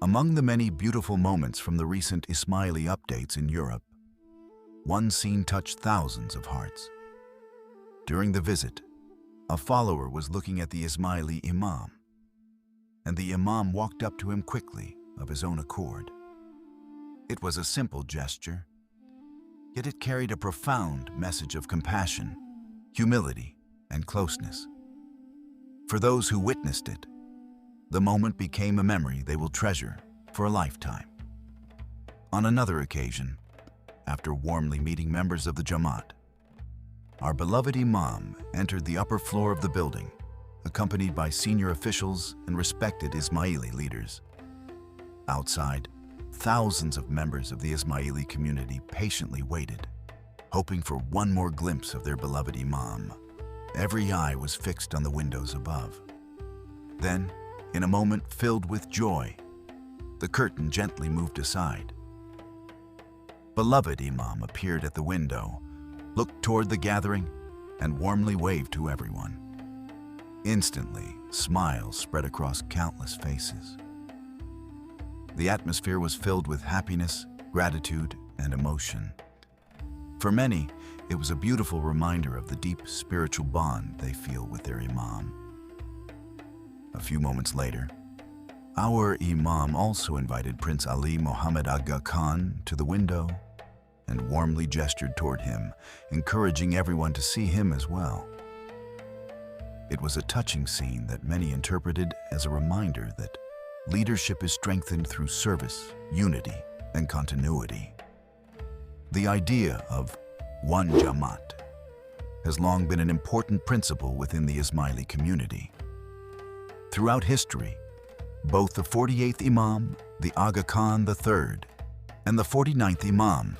Among the many beautiful moments from the recent Ismaili updates in Europe, one scene touched thousands of hearts. During the visit, a follower was looking at the Ismaili Imam, and the Imam walked up to him quickly of his own accord. It was a simple gesture, yet it carried a profound message of compassion, humility, and closeness. For those who witnessed it, the moment became a memory they will treasure for a lifetime. On another occasion, after warmly meeting members of the Jamat, our beloved Imam entered the upper floor of the building, accompanied by senior officials and respected Ismaili leaders. Outside, thousands of members of the Ismaili community patiently waited, hoping for one more glimpse of their beloved Imam. Every eye was fixed on the windows above. Then, in a moment filled with joy, the curtain gently moved aside. Beloved Imam appeared at the window, looked toward the gathering, and warmly waved to everyone. Instantly, smiles spread across countless faces. The atmosphere was filled with happiness, gratitude, and emotion. For many, it was a beautiful reminder of the deep spiritual bond they feel with their Imam. A few moments later, our Imam also invited Prince Ali Muhammad Aga Khan to the window and warmly gestured toward him, encouraging everyone to see him as well. It was a touching scene that many interpreted as a reminder that leadership is strengthened through service, unity, and continuity. The idea of one Jamat has long been an important principle within the Ismaili community. Throughout history, both the 48th Imam, the Aga Khan III, and the 49th Imam,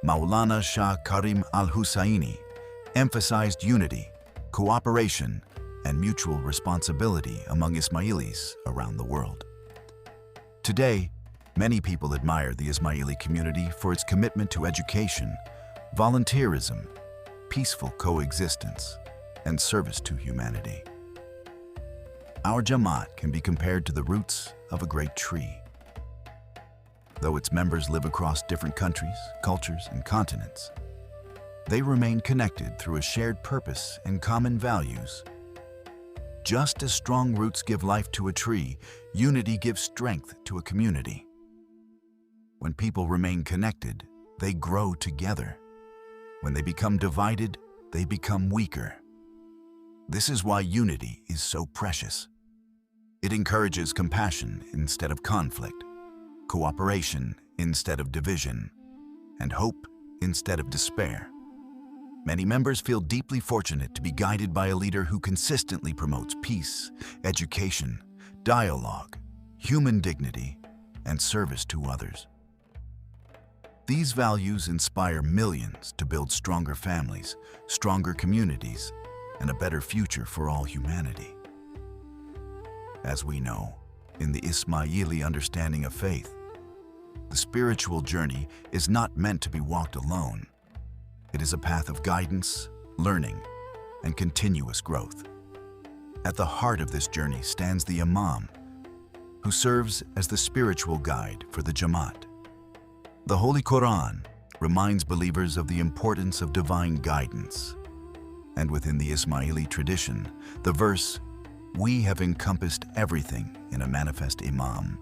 Mawlana Shah Rahim Al-Hussaini, emphasized unity, cooperation, and mutual responsibility among Ismailis around the world. Today, many people admire the Ismaili community for its commitment to education, volunteerism, peaceful coexistence, and service to humanity. Our Jamat can be compared to the roots of a great tree. Though its members live across different countries, cultures, and continents, they remain connected through a shared purpose and common values. Just as strong roots give life to a tree, unity gives strength to a community. When people remain connected, they grow together. When they become divided, they become weaker. This is why unity is so precious. It encourages compassion instead of conflict, cooperation instead of division, and hope instead of despair. Many members feel deeply fortunate to be guided by a leader who consistently promotes peace, education, dialogue, human dignity, and service to others. These values inspire millions to build stronger families, stronger communities, and a better future for all humanity. As we know, in the Ismaili understanding of faith, the spiritual journey is not meant to be walked alone. It is a path of guidance, learning, and continuous growth. At the heart of this journey stands the Imam, who serves as the spiritual guide for the Jamat. The Holy Qur'an reminds believers of the importance of divine guidance. And within the Ismaili tradition, the verse, "We have encompassed everything in a Manifest Imam,"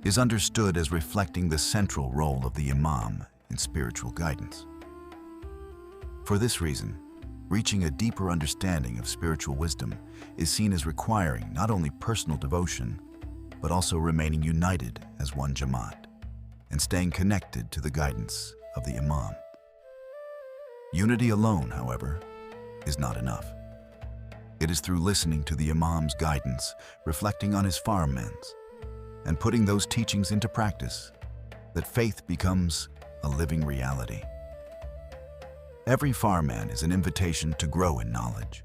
is understood as reflecting the central role of the Imam in spiritual guidance. For this reason, reaching a deeper understanding of spiritual wisdom is seen as requiring not only personal devotion, but also remaining united as one Jamat and staying connected to the guidance of the Imam. Unity alone, however, is not enough. It is through listening to the Imam's guidance, reflecting on his Farmans, and putting those teachings into practice that faith becomes a living reality. Every Farman is an invitation to grow in knowledge,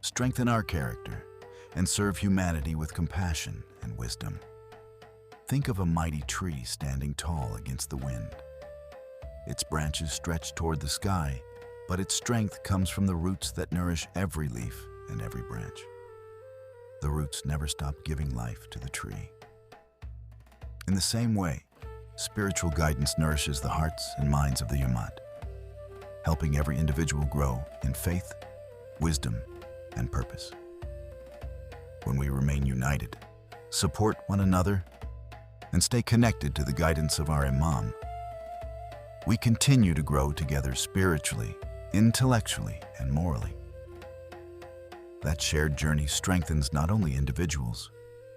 strengthen our character, and serve humanity with compassion and wisdom. Think of a mighty tree standing tall against the wind. Its branches stretch toward the sky, but its strength comes from the roots that nourish every leaf and every branch. The roots never stop giving life to the tree. In the same way, spiritual guidance nourishes the hearts and minds of the Jamat, helping every individual grow in faith, wisdom, and purpose. When we remain united, support one another, and stay connected to the guidance of our Imam, we continue to grow together spiritually, intellectually, and morally. That shared journey strengthens not only individuals,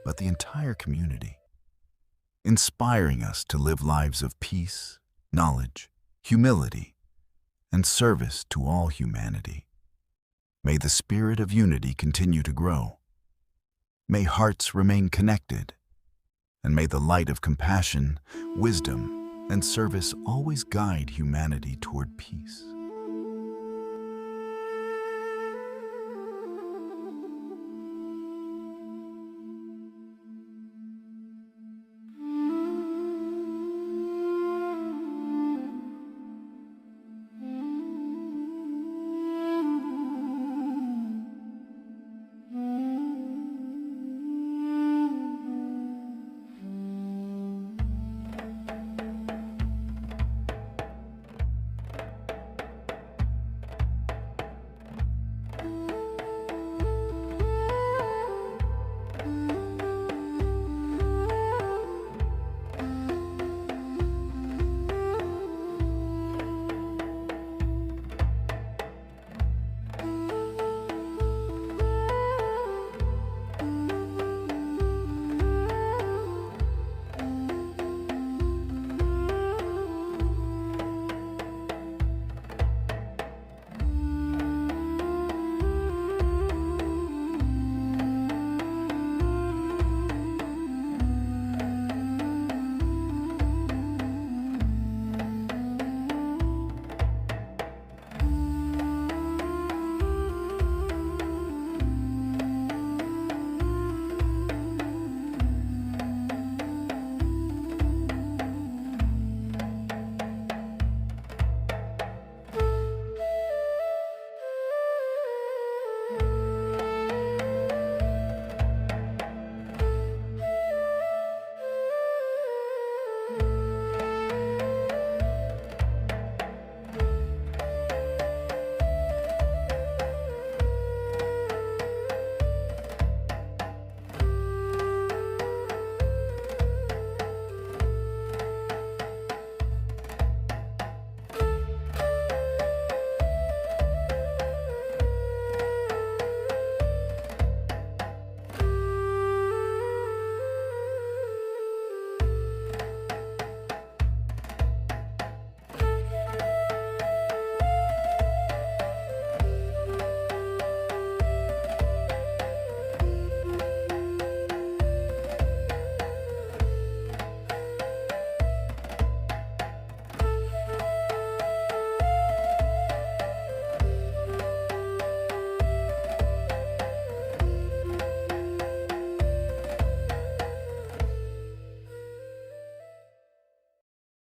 but the entire community, inspiring us to live lives of peace, knowledge, humility, and service to all humanity. May the spirit of unity continue to grow. May hearts remain connected, and may the light of compassion, wisdom, and service always guide humanity toward peace.